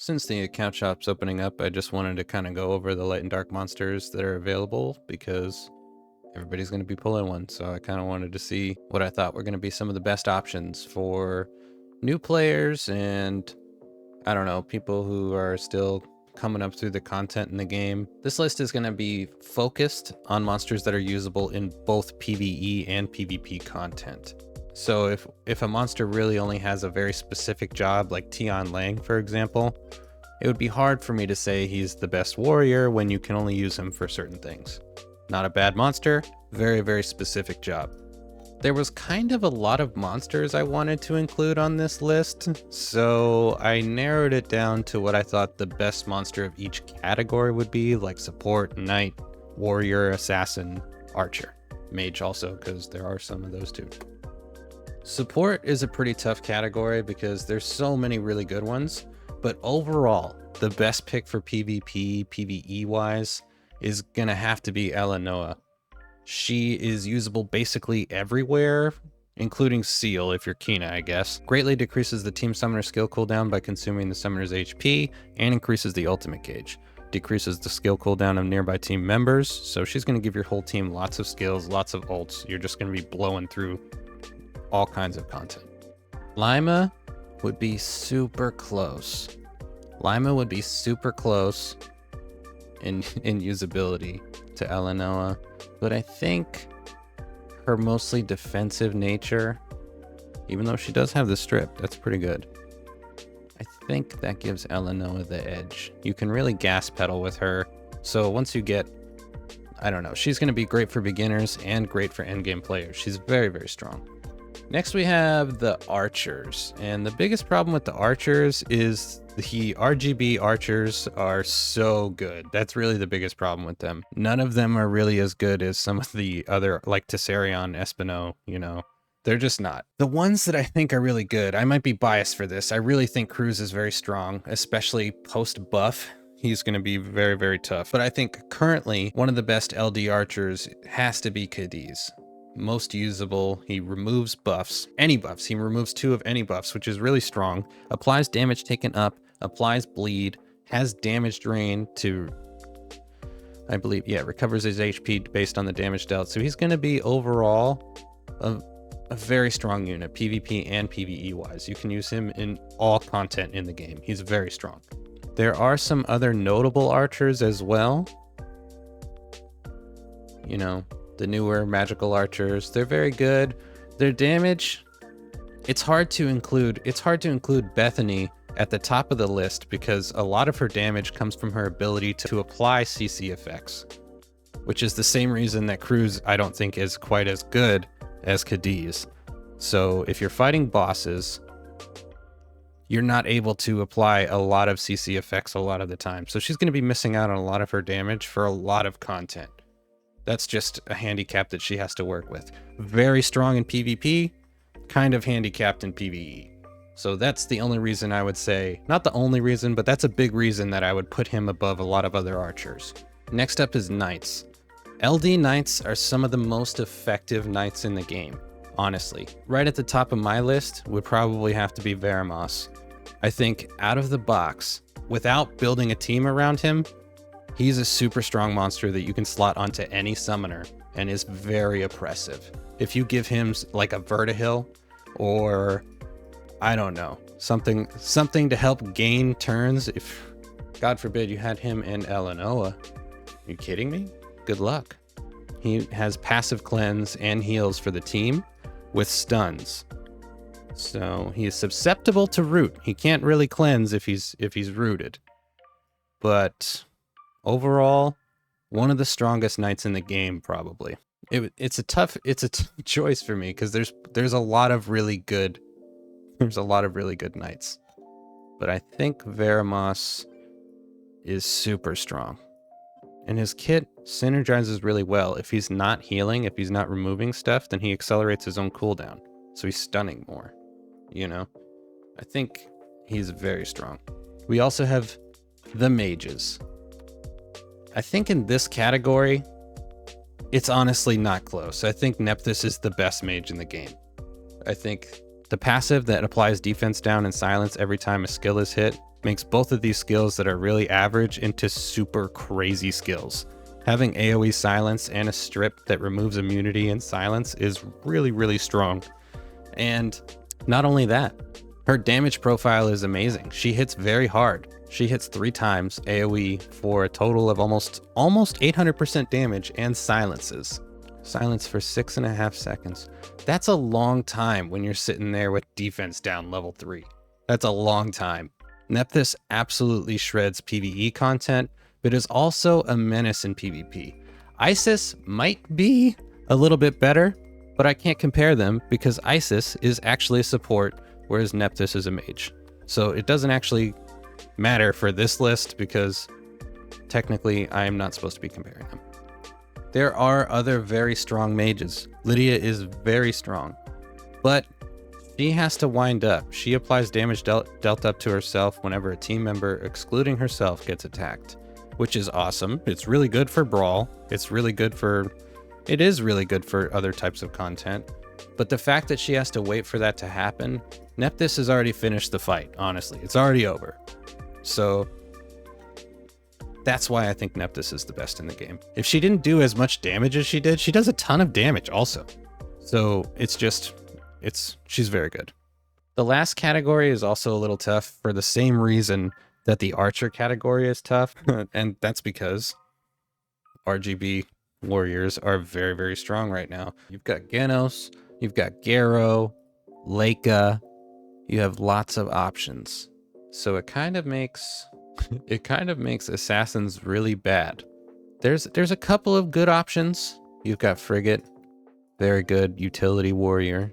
Since the account shop's opening up, I just wanted to kind of go over the light and dark monsters that are available because everybody's going to be pulling one. So I kind of wanted to see what I thought were going to be some of the best options for new players and, I don't know, people who are still coming up through the content in the game. This list is going to be focused on monsters that are usable in both PvE and PvP content. So if a monster really only has a very specific job, like Tian Lang, for example, it would be hard for me to say he's the best warrior when you can only use him for certain things. Not a bad monster, very, very specific job. There was kind of a lot of monsters I wanted to include on this list, so I narrowed it down to what I thought the best monster of each category would be, like support, knight, warrior, assassin, archer. Mage also, because there are some of those too. Support is a pretty tough category because there's so many really good ones, but overall, the best pick for PvP, PvE wise, is gonna have to be Alienz. She is usable basically everywhere, including Seal if you're Kina, I guess. Greatly decreases the team summoner skill cooldown by consuming the summoner's HP, and increases the ultimate gauge. Decreases the skill cooldown of nearby team members, so she's gonna give your whole team lots of skills, lots of ults. You're just gonna be blowing through all kinds of content. Lima would be super close. Lima would be super close in usability to Alienz, but I think her mostly defensive nature, even though she does have the strip, that's pretty good. I think that gives Alienz the edge. You can really gas pedal with her. So once you get, I don't know, she's going to be great for beginners and great for endgame players. She's very, very strong. Next we have the archers, and the biggest problem with the archers is the RGB archers are so good. That's really the biggest problem with them. None of them are really as good as some of the other, like Tessarion, Espino, you know. They're just not. The ones that I think are really good, I might be biased for this. I really think Cruz is very strong, especially post-buff. He's going to be very, very tough. But I think currently one of the best LD archers has to be Cadiz. Most usable, he removes buffs, any buffs. He removes 2 of any buffs, which is really strong. Applies damage taken up, applies bleed, has damage drain to, I believe, yeah, recovers his HP based on the damage dealt. So he's going to be overall a very strong unit, PvP and PvE wise. You can use him in all content in the game. He's very strong. There are some other notable archers as well. You know, the newer magical archers, they're very good. Their damage, it's hard to include Bethany at the top of the list because a lot of her damage comes from her ability to apply CC effects, which is the same reason that Cruz I don't think is quite as good as Cadiz. So if you're fighting bosses, you're not able to apply a lot of CC effects a lot of the time. So she's going to be missing out on a lot of her damage for a lot of content. That's just a handicap that she has to work with. Very strong in PvP, kind of handicapped in PvE. So that's the only reason I would say, not the only reason, but that's a big reason that I would put him above a lot of other archers. Next up is knights. LD knights are some of the most effective knights in the game, honestly. Right at the top of my list would probably have to be Veramos. I think out of the box, without building a team around him, he's a super strong monster that you can slot onto any summoner and is very oppressive. If you give him like a Vertihil or, I don't know, something to help gain turns, if God forbid you had him and Alienz, are you kidding me? Good luck. He has passive cleanse and heals for the team with stuns. So he is susceptible to root. He can't really cleanse if he's rooted. But overall, one of the strongest knights in the game, probably. It's a tough choice for me because there's a lot of really good knights, but I think Veramos is super strong, and his kit synergizes really well. If he's not healing, if he's not removing stuff, then he accelerates his own cooldown, so he's stunning more. You know, I think he's very strong. We also have the mages. I think in this category, it's honestly not close. I think Nephthys is the best mage in the game. I think the passive that applies defense down and silence every time a skill is hit makes both of these skills that are really average into super crazy skills. Having AoE silence and a strip that removes immunity and silence is really, really strong. And not only that, her damage profile is amazing. She hits very hard. She hits 3 times AoE for a total of almost 800% damage and silences. Silence for 6.5 seconds. That's a long time when you're sitting there with defense down level 3. That's a long time. Nephthys absolutely shreds PvE content, but is also a menace in PvP. Isis might be a little bit better, but I can't compare them because Isis is actually a support, whereas Nephthys is a mage. So it doesn't actually matter for this list because technically I am not supposed to be comparing them. There are other very strong mages. Lydia is very strong, but she has to wind up. She applies damage dealt up to herself whenever a team member, excluding herself, gets attacked, which is awesome. It's really good for Brawl. It is really good for other types of content. But the fact that she has to wait for that to happen, Nephthys has already finished the fight, honestly. It's already over. So that's why I think Nephthys is the best in the game. If she didn't do as much damage as she did, she does a ton of damage also. So she's very good. The last category is also a little tough for the same reason that the Archer category is tough. And that's because RGB warriors are very, very strong right now. You've got Genos, you've got Garo, Leica, you have lots of options. So it kind of makes assassins really bad. There's a couple of good options. You've got Frigate, very good utility warrior,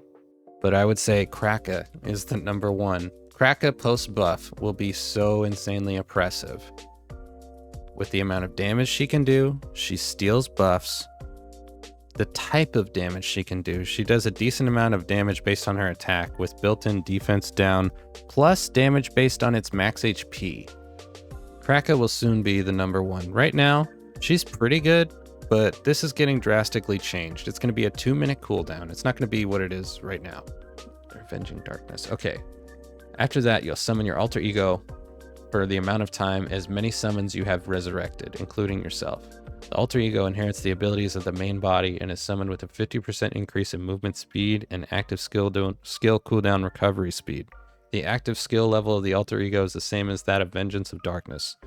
but I would say Kraka is the number one. Kraka post buff will be so insanely oppressive. With the amount of damage she can do, she steals buffs. The type of damage she can do, she does a decent amount of damage based on her attack with built-in defense down, plus damage based on its max HP. Kraka will soon be the number one. Right now, she's pretty good, but this is getting drastically changed. It's going to be a 2-minute cooldown. It's not going to be what it is right now. Avenging Darkness. Okay. After that, you'll summon your alter ego for the amount of time as many summons you have resurrected, including yourself. The alter ego inherits the abilities of the main body and is summoned with a 50% increase in movement speed and active skill cooldown recovery speed. The active skill level of the alter ego is the same as that of Vengeance of Darkness.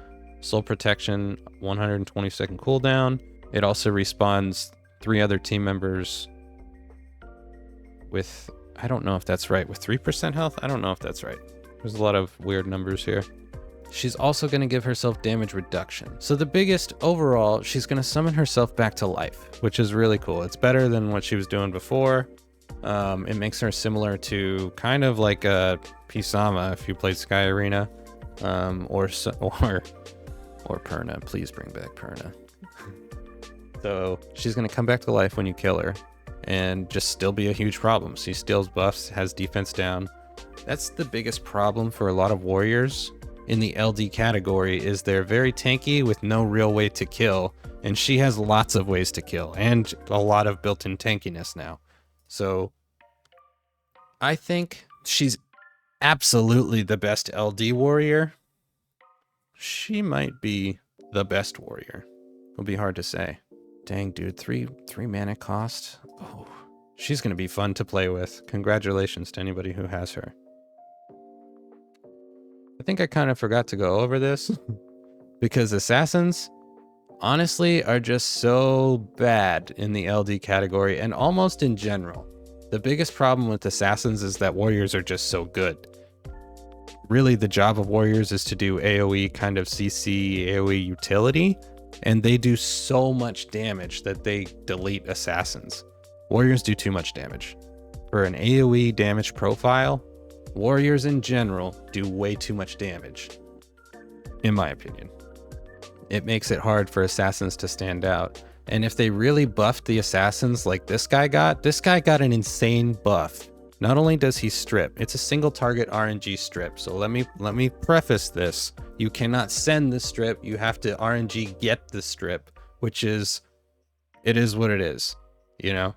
Soul Protection, 120-second cooldown. It also respawns 3 other team members with, I don't know if that's right, with 3% health? I don't know if that's right. There's a lot of weird numbers here. She's also going to give herself damage reduction. So the biggest overall, she's going to summon herself back to life, which is really cool. It's better than what she was doing before. It makes her similar to kind of like a Pisama if you played Sky Arena, or Perna. Please bring back Perna. So she's going to come back to life when you kill her and just still be a huge problem. She steals buffs, has defense down. That's the biggest problem for a lot of warriors in the LD category is they're very tanky with no real way to kill, and she has lots of ways to kill and a lot of built-in tankiness now. So I think she's absolutely the best LD warrior. She might be the best warrior. It'll be hard to say. Dang, dude, 3 mana cost. Oh, she's gonna be fun to play with. Congratulations to anybody who has her. I think I kind of forgot to go over this because assassins honestly are just so bad in the LD category and almost in general. The biggest problem with assassins is that warriors are just so good. Really, the job of warriors is to do AoE kind of CC AoE utility, and they do so much damage that they delete assassins. Warriors do too much damage. For an AoE damage profile, warriors in general do way too much damage, in my opinion. It makes it hard for assassins to stand out. And if they really buffed the assassins like this guy got an insane buff. Not only does he strip, it's a single target RNG strip. So let me preface this. You cannot send the strip, you have to RNG get the strip, which is, it is what it is, you know?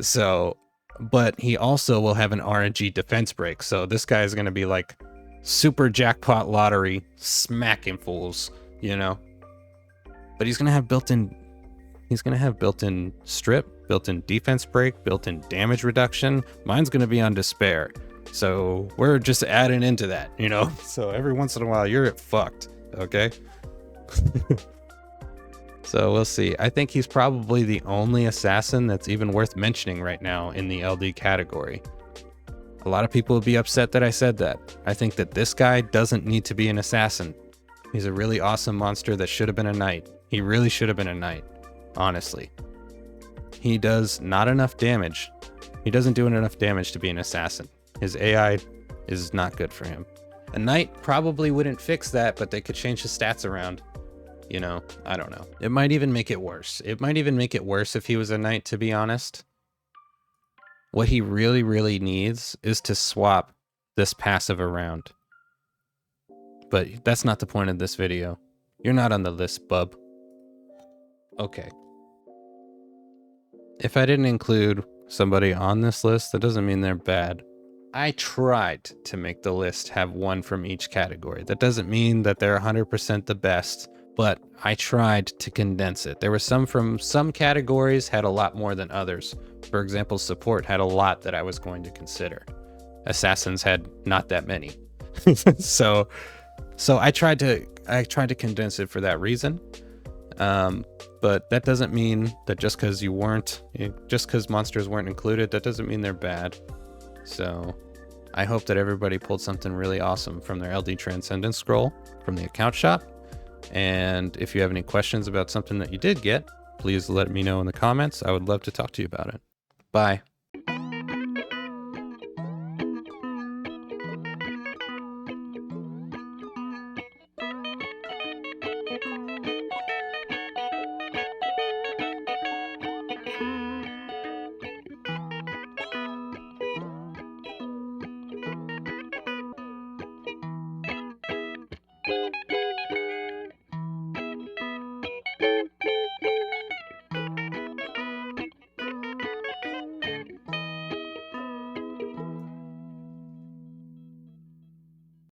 So, but he also will have an RNG defense break. So this guy is going to be like super jackpot lottery, smacking fools, you know. But he's gonna have built-in strip, built-in defense break, built-in damage reduction. Mine's gonna be on despair. So we're just adding into that, you know? So every once in a while you're fucked, okay? So we'll see. I think he's probably the only assassin that's even worth mentioning right now in the LD category. A lot of people would be upset that I said that. I think that this guy doesn't need to be an assassin. He's a really awesome monster that should have been a knight. He really should have been a knight, honestly. He does not enough damage. He doesn't do enough damage to be an assassin. His AI is not good for him. A knight probably wouldn't fix that, but they could change his stats around. You know, I don't know. It might even make it worse. It might even make it worse if he was a knight, to be honest. What he really, really needs is to swap this passive around. But that's not the point of this video. You're not on the list, bub. Okay. If I didn't include somebody on this list, that doesn't mean they're bad. I tried to make the list have one from each category. That doesn't mean that they're 100% the best, but I tried to condense it. There were some from some categories had a lot more than others. For example, support had a lot that I was going to consider. Assassins had not that many. So I tried to condense it for that reason. But that doesn't mean that just because monsters weren't included, that doesn't mean they're bad. So I hope that everybody pulled something really awesome from their LD Transcendence scroll from the account shop. And if you have any questions about something that you did get, please let me know in the comments. I would love to talk to you about it. Bye.